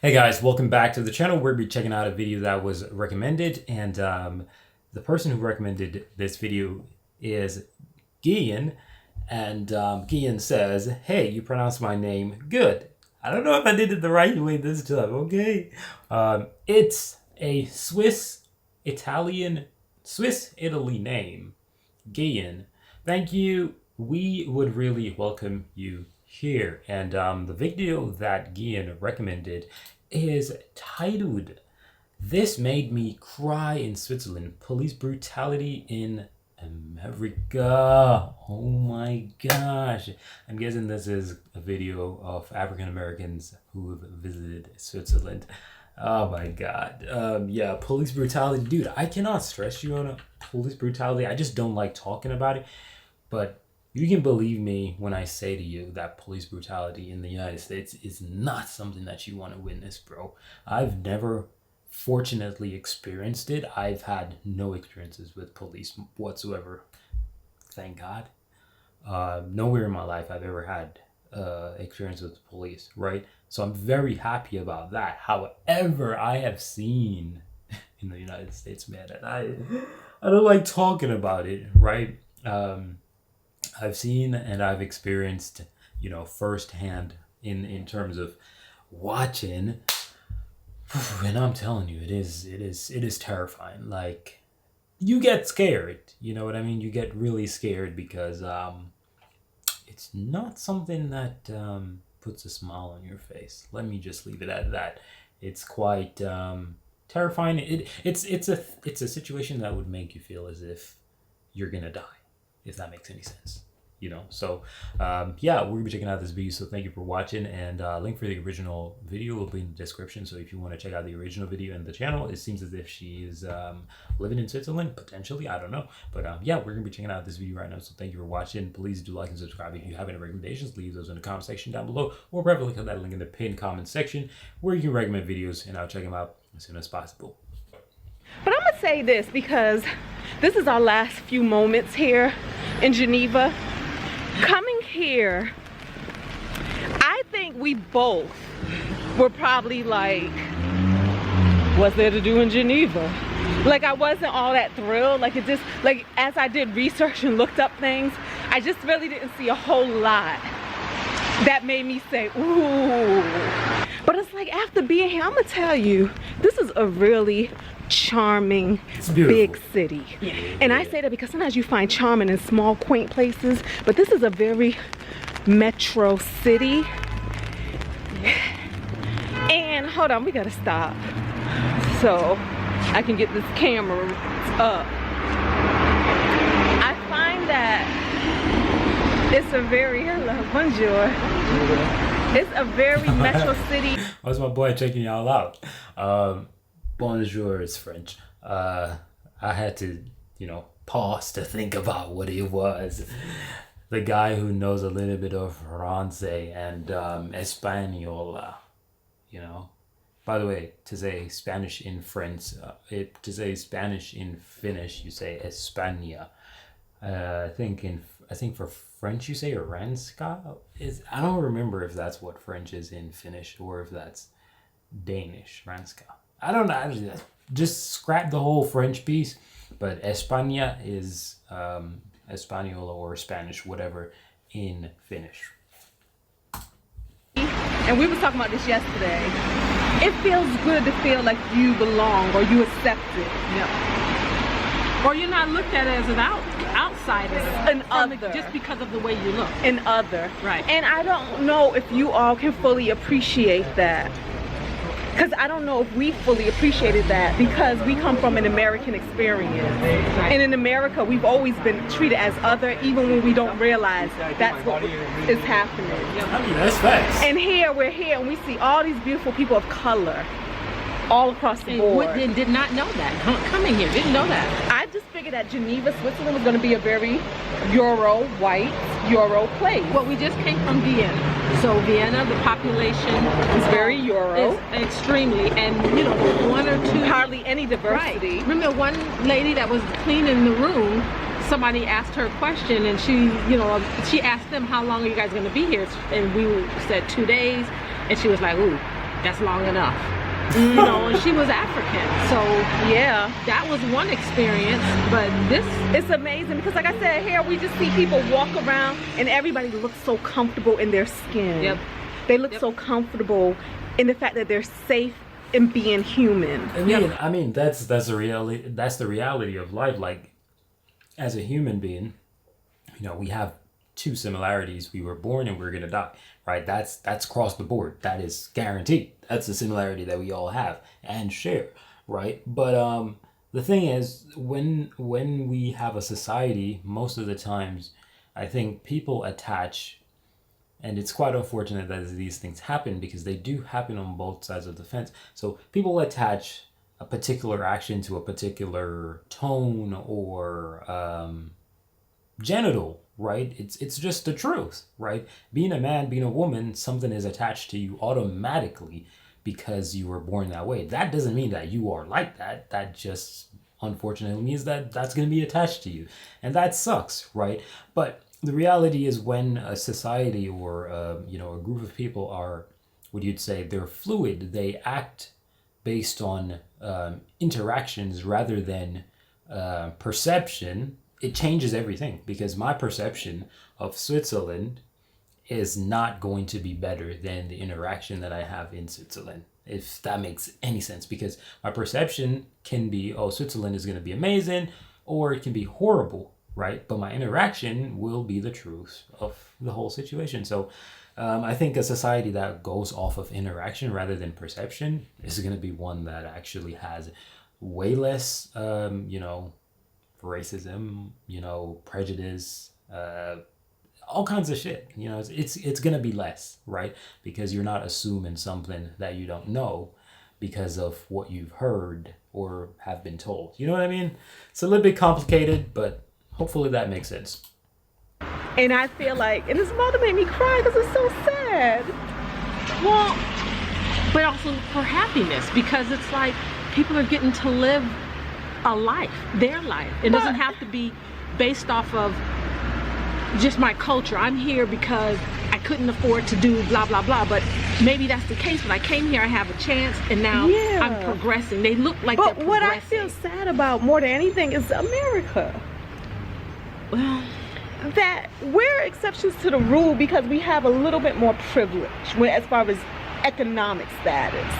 Hey guys, welcome back to the channel. We'll be checking out a video that was recommended, and the person who recommended this video is Gian, and Gian says, "Hey, you pronounced my name good. I don't know if I did it the right way this time, okay? It's a Swiss-Italy name, Gian. Thank you. We would really welcome you here." And the video that Gian recommended is titled "This Made Me Cry in Switzerland: Police Brutality in America." Oh my gosh. I'm guessing this is a video of African Americans who have visited Switzerland. Oh my god. Yeah, police brutality. Dude, I cannot stress you on police brutality. I just don't like talking about it. But you can believe me when I say to you that police brutality in the United States is not something that you want to witness, bro. I've never fortunately experienced it. I've had no experiences with police whatsoever. Thank God. Nowhere in my life I've ever had experience with the police, right? So I'm very happy about that. However, I have seen in the United States, man, and I don't like talking about it, right? I've seen and I've experienced, firsthand in terms of watching, and I'm telling you, it is terrifying. Like, you get scared, you know what I mean? You get really scared because it's not something that puts a smile on your face. Let me just leave it at that. It's quite terrifying. It's a situation that would make you feel as if you're gonna die, if that makes any sense. So yeah, we're gonna be checking out this video, so thank you for watching, and link for the original video will be in the description. So if you want to check out the original video and the channel, it seems as if she is living in Switzerland, potentially, I don't know, but yeah, we're gonna be checking out this video right now. So thank you for watching. Please do like and subscribe. If you have any recommendations, leave those in the comment section down below, or preferably click that link in the pinned comment section where you can recommend videos, and I'll check them out as soon as possible. But I'm gonna say this because this is our last few moments here in Geneva. Coming here, I think we both were probably like, what's there to do in Geneva? Like, I wasn't all that thrilled. Like, as I did research and looked up things, I just really didn't see a whole lot that made me say, ooh. But it's like, after being here, I'm gonna tell you, this is a really charming big city. Yeah. And I say that because sometimes you find charming in small quaint places, but this is a very metro city. And hold on, we gotta stop so I can get this camera up. I find that it's a very, hello, bonjour. It's a very metro city. How's my boy checking y'all out? Bonjour is French. I had to, pause to think about what it was. The guy who knows a little bit of Francais and Espanol, By the way, to say Spanish in French, to say Spanish in Finnish, you say España. I think for French you say Ranska. I don't remember if that's what French is in Finnish or if that's Danish, Ranska. I don't know. Just scrap the whole French piece. But España is Espanol or Spanish, whatever, in Finnish. And we were talking about this yesterday. It feels good to feel like you belong or you accepted. Yeah. Or you're not looked at as an outsider. An other. Just because of the way you look. An other. Right. And I don't know if you all can fully appreciate that. Because I don't know if we fully appreciated that because we come from an American experience. Right. And in America, we've always been treated as other, even when we don't realize that's what is happening. I mean, that's facts. And here, we're here, and we see all these beautiful people of color all across the board. And did not know that. Coming here, didn't know that. I just figured that Geneva, Switzerland was going to be a very white Euro place. Well, we just came from Vienna. So Vienna, the population is very Euro. Is extremely, and one or two. Hardly any diversity. Right. Remember one lady that was cleaning the room, somebody asked her a question and she asked them, how long are you guys going to be here? And we said 2 days. And she was like, ooh, that's long enough. You know, and she was African, so Yeah. that was one experience. But this, It's amazing because, like I said, here we just see people walk around and everybody looks so comfortable in their skin. Yep. They look so comfortable in the fact that they're safe in being human. I mean that's the reality. That's the reality of life. Like, as a human being, you know, we have two similarities. We were born and we're gonna die, right? That's across the board. That is guaranteed. That's the similarity that we all have and share, right? But the thing is, when we have a society, most of the times, I think people attach, and it's quite unfortunate that these things happen because they do happen on both sides of the fence. So people attach a particular action to a particular tone or genital, right? It's just the truth, right? Being a man, being a woman, something is attached to you automatically because you were born that way. That doesn't mean that you are like that. That just unfortunately means that that's going to be attached to you. And that sucks, right? But the reality is when a society or you know, a group of people are, what you'd say, they're fluid, they act based on interactions rather than perception, it changes everything, because my perception of Switzerland is not going to be better than the interaction that I have in Switzerland, if that makes any sense, because my perception can be, oh, Switzerland is going to be amazing, or it can be horrible, right? But my interaction will be the truth of the whole situation. So I think a society that goes off of interaction rather than perception is going to be one that actually has way less, you know, racism, you know, prejudice, all kinds of shit. You know, it's gonna be less, right? Because you're not assuming something that you don't know because of what you've heard or have been told. You know what I mean? It's a little bit complicated, but hopefully that makes sense. And I feel like, and this mother made me cry because it's so sad. well, but also for happiness, because it's like people are getting to live a life, their life. It doesn't have to be based off of just my culture. I'm here because I couldn't afford to do blah blah blah, but maybe that's the case. When I came here, I have a chance, and now I'm progressing. They look like they're But what I progressing. feel sad about more than anything is America. Well, That we're exceptions to the rule because we have a little bit more privilege as far as economic status.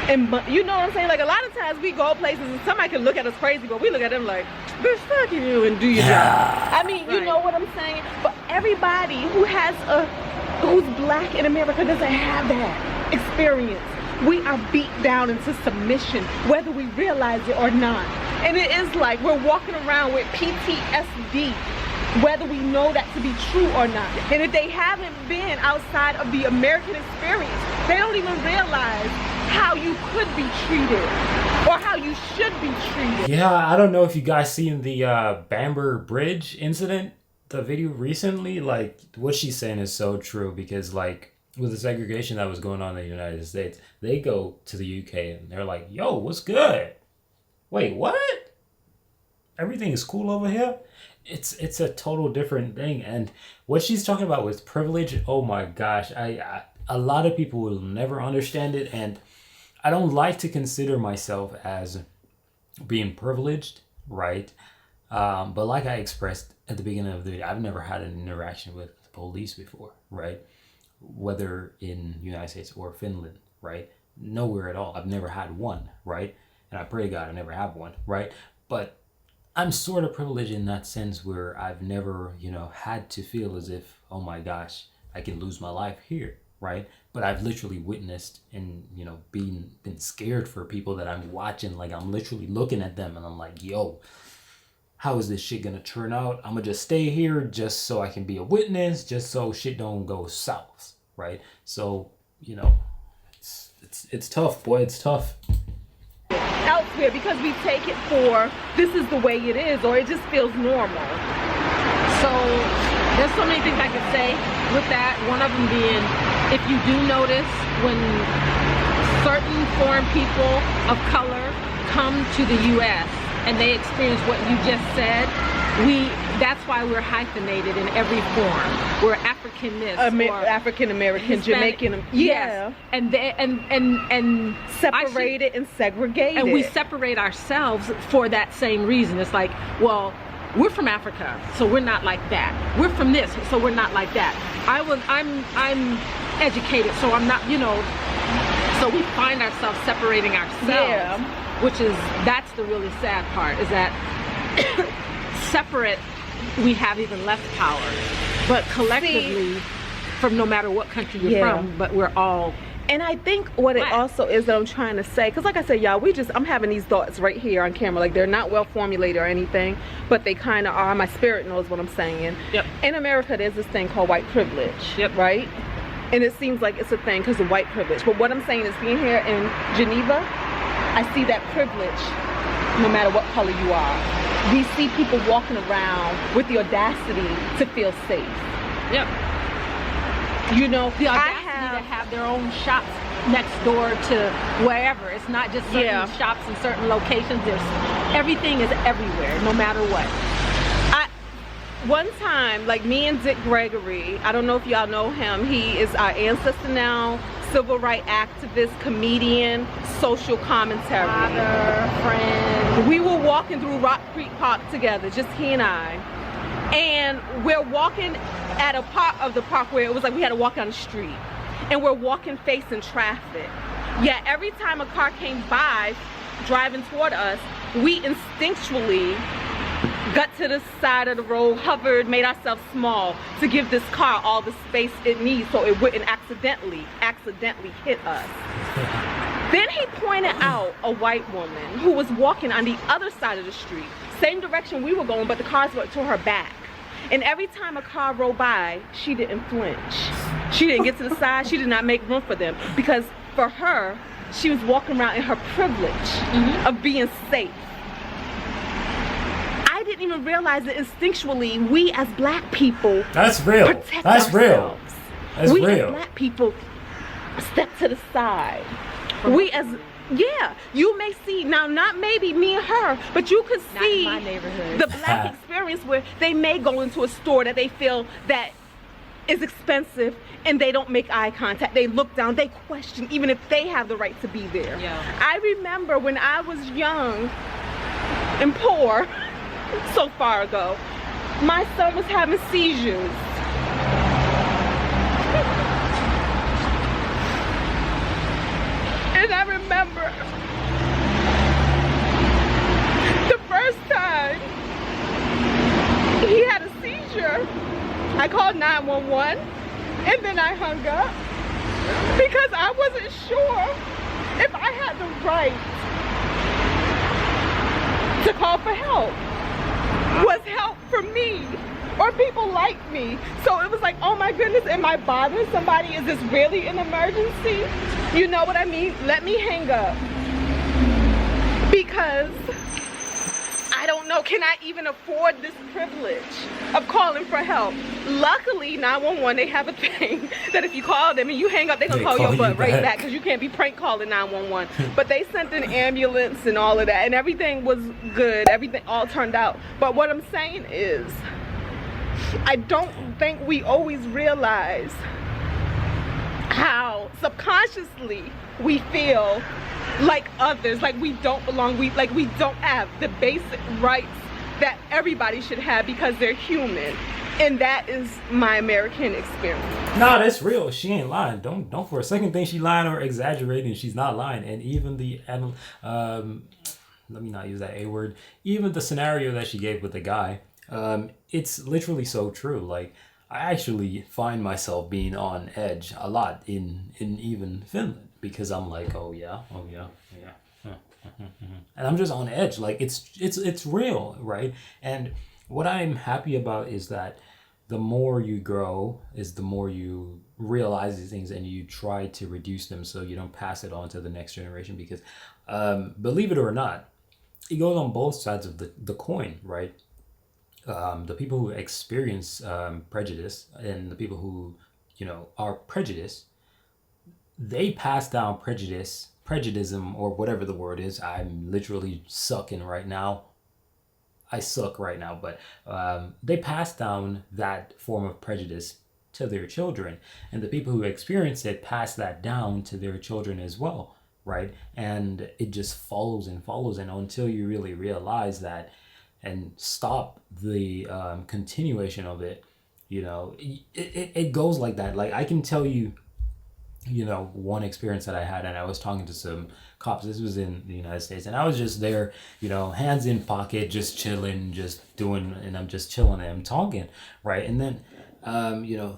And you know what I'm saying? Like, a lot of times we go places and somebody can look at us crazy, but we look at them like, bitch, fuck you and do your job. I mean, you know what I'm saying? But everybody who's black in America doesn't have that experience. We are beat down into submission, whether we realize it or not. And it is like we're walking around with PTSD, whether we know that to be true or not. And if they haven't been outside of the American experience, they don't even realize how you could be treated or how you should be treated. Yeah, I don't know if you guys seen the Bamber Bridge incident, the video recently. Like, what she's saying is so true, because like with the segregation that was going on in the United States, they go to the UK and they're like, yo, what's good? Wait, what? Everything is cool over here? It's a total different thing. And what she's talking about with privilege, oh my gosh, I a lot of people will never understand it, and I don't like to consider myself as being privileged, right? But like I expressed at the beginning of the video, I've never had an interaction with the police before, right? Whether in the United States or Finland, right? Nowhere at all. I've never had one, right? And I pray to God I never have one, right? But I'm sort of privileged in that sense where I've never, you know, had to feel as if, oh my gosh, I can lose my life here, right? But I've literally witnessed and, you know, been scared for people that I'm watching. Like, I'm literally looking at them and I'm like, yo, how is this shit gonna turn out? I'm gonna just stay here just so I can be a witness, just so shit don't go south, right? So, you know, it's tough, boy, it's tough. Elsewhere, because we take it for this is the way it is, or it just feels normal. so there's so many things I could say with that. One of them being, if you do notice when certain foreign people of color come to the U.S., and they experience what you just said, that's why we're hyphenated in every form. We're African this, or African American, Hispanic, Jamaican, yes. And they and separated and segregated. And we separate ourselves for that same reason. It's like, well, we're from Africa, so we're not like that. We're from this, so we're not like that. I'm educated, so I'm not, you know. So we find ourselves separating ourselves, that's the really sad part, is that separate, we have even less power. But collectively, from no matter what country you're from, but we're all. And I think what it also is that I'm trying to say, because like I said, y'all, I'm having these thoughts right here on camera. Like, they're not well formulated or anything, but they kind of are. My spirit knows what I'm saying. Yep. In America, there's this thing called white privilege, right? And it seems like it's a thing because of white privilege. But what I'm saying is, being here in Geneva, I see that privilege no matter what color you are. We see people walking around with the audacity to feel safe. Yep. You know, the audacity to have their own shops next door to wherever. It's not just certain shops in certain locations. Everything is everywhere, no matter what. One time, like, me and Dick Gregory, I don't know if y'all know him, he is our ancestor now, civil rights activist, comedian, social commentary. Father, friend. We were walking through Rock Creek Park together, just he and I. And we're walking at a part of the park where it was like we had to walk down the street. And we're walking facing traffic. Yet every time a car came by, driving toward us, we instinctually got to the side of the road, hovered, made ourselves small to give this car all the space it needs so it wouldn't accidentally hit us. Then he pointed out a white woman who was walking on the other side of the street, same direction we were going, but the cars were to her back. And every time a car rolled by, she didn't flinch. She didn't get to the side. She did not make room for them, because for her, she was walking around in her privilege of being safe. I didn't even realize that instinctually, we as black people, that's real. Protect that's ourselves. Real. That's we real. As black people step to the side. We as you may see now, not maybe me and her, but you could see my neighborhood. The black experience where they may go into a store that they feel that is expensive and they don't make eye contact. They look down, they question even if they have the right to be there. I remember when I was young and poor, so far ago, my son was having seizures. And I remember the first time he had a seizure, I called 911 and then I hung up because I wasn't sure if I had the right to call for help. Was help for me or people like me? So it was like, oh my goodness, am I bothering somebody? Is this really an emergency? You know what I mean? Let me hang up, because I don't know, can I even afford this privilege of calling for help? Luckily, 911, they have a thing that if you call them and you hang up, they're gonna call your butt right back, because you can't be prank calling 911. But they sent an ambulance and all of that, and everything was good. Everything all turned out. But what I'm saying is, I don't think we always realize how subconsciously we feel like others, like we don't belong, we don't have the basic rights that everybody should have because they're human. And that is my American experience. Nah, that's real. She ain't lying. Don't for a second think she lying or exaggerating. She's not lying. And even let me not use that A word. Even the scenario that she gave with the guy, it's literally so true. Like, I actually find myself being on edge a lot in even Finland, because I'm like, oh yeah. And I'm just on edge. Like, it's real, right? And what I'm happy about is that the more you grow is the more you realize these things and you try to reduce them so you don't pass it on to the next generation. Because believe it or not, it goes on both sides of the coin, right? The people who experience prejudice and the people who, are prejudiced, they pass down prejudice, or whatever the word is. I'm literally sucking right now I suck right now, but they pass down that form of prejudice to their children, and the people who experience it pass that down to their children as well, right? And it just follows and follows, and until you really realize that and stop the continuation of it, it goes like that. Like, I can tell you, one experience that I had, and I was talking to some cops. This was in the United States, and I was just there, hands in pocket, just chilling, just doing, and I'm just chilling and I'm talking, right? And then,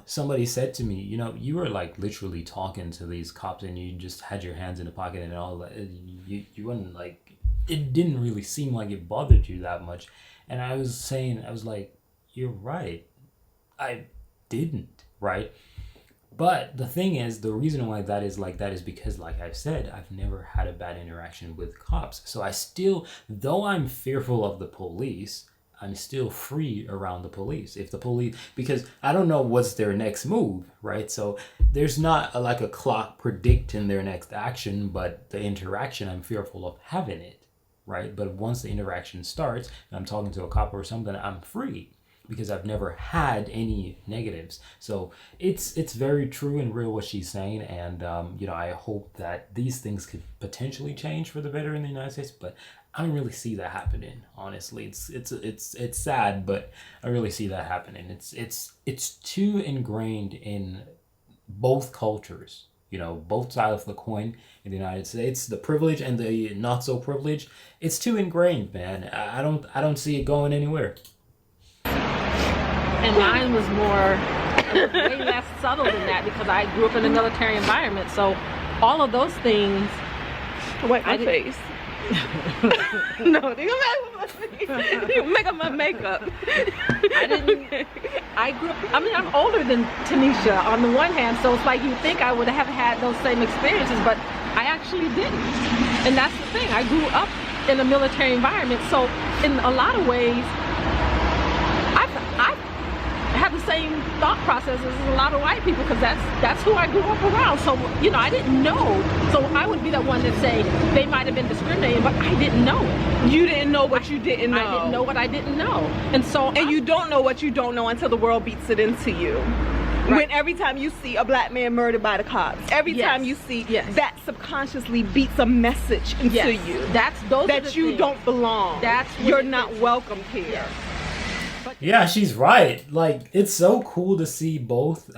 somebody said to me, you were like literally talking to these cops, and you just had your hands in the pocket and all that. You wouldn't like, it didn't really seem like it bothered you that much. And I was like, you're right. I didn't, right? But the thing is, the reason why that is like that is because, like I've said, I've never had a bad interaction with cops. So I still, though I'm fearful of the police, I'm still free around the police. If the police, because I don't know what's their next move, right? So there's not like a clock predicting their next action, but the interaction, I'm fearful of having it, right? But once the interaction starts, and I'm talking to a cop or something, I'm free, because I've never had any negatives. So it's very true and real what she's saying, and I hope that these things could potentially change for the better in the United States, but I don't really see that happening. Honestly, it's sad, but I really see that happening. It's too ingrained in both cultures. Both sides of the coin in the United States, the privilege and the not so privileged. It's too ingrained, man. I don't see it going anywhere. And mine was way less subtle than that, because I grew up in a military environment. So all of those things. Wipe my face. No, they make up my makeup. I grew up, I'm older than Tanisha on the one hand, so it's like you think I would have had those same experiences, but I actually didn't. And that's the thing, I grew up in a military environment, so in a lot of ways, I have the same thought processes as a lot of white people, because that's who I grew up around. So I didn't know. So I would be the one that say they might have been discriminating, but I didn't know it. You didn't know what you didn't know. I didn't know what I didn't know, and you don't know what you don't know until the world beats it into you. Right. When every time you see a black man murdered by the cops, every time you see that subconsciously beats a message into you. That you things. Don't belong. You're not welcome here. Yes. Yeah, she's right. Like, it's so cool to see both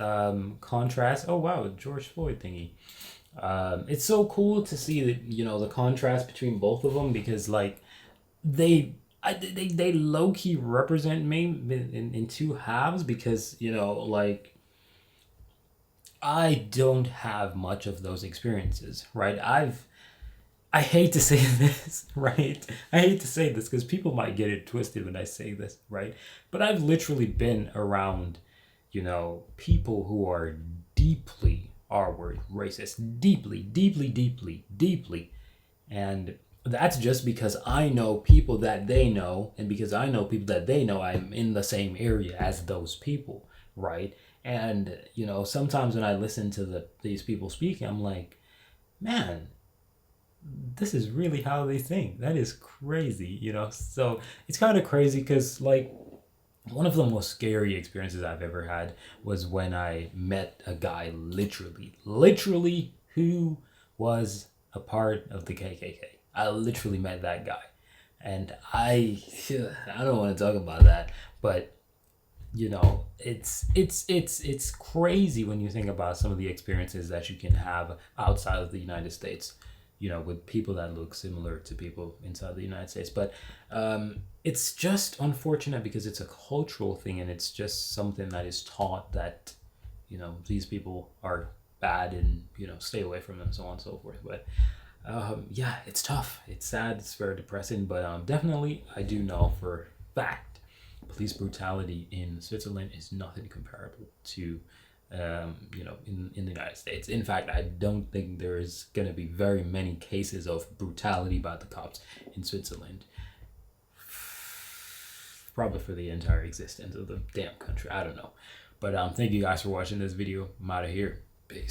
contrast. Oh wow, George Floyd thingy. It's so cool to see that the contrast between both of them, because like they low key represent me in two halves, because like I don't have much of those experiences, right? I hate to say this, right? I hate to say this because people might get it twisted when I say this, right? But I've literally been around, people who are deeply, R word, racist, deeply, deeply, deeply, deeply. And that's just because I know people that they know, and because I know people that they know, I'm in the same area as those people, right? And, sometimes when I listen to these people speaking, I'm like, man, this is really how they think. That is crazy, So it's kind of crazy because, like, one of the most scary experiences I've ever had was when I met a guy literally who was a part of the KKK. I literally met that guy. And I don't want to talk about that, but it's crazy when you think about some of the experiences that you can have outside of the United States, with people that look similar to people inside the United States. But it's just unfortunate because it's a cultural thing, and it's just something that is taught that, these people are bad and, stay away from them, so on and so forth. But yeah, it's tough. It's sad. It's very depressing. But definitely, I do know for a fact, police brutality in Switzerland is nothing comparable to in the United States. In fact, I don't think there is going to be very many cases of brutality by the cops in Switzerland, probably for the entire existence of the damn country. I don't know, but thank you guys for watching this video. I'm out of here. Peace.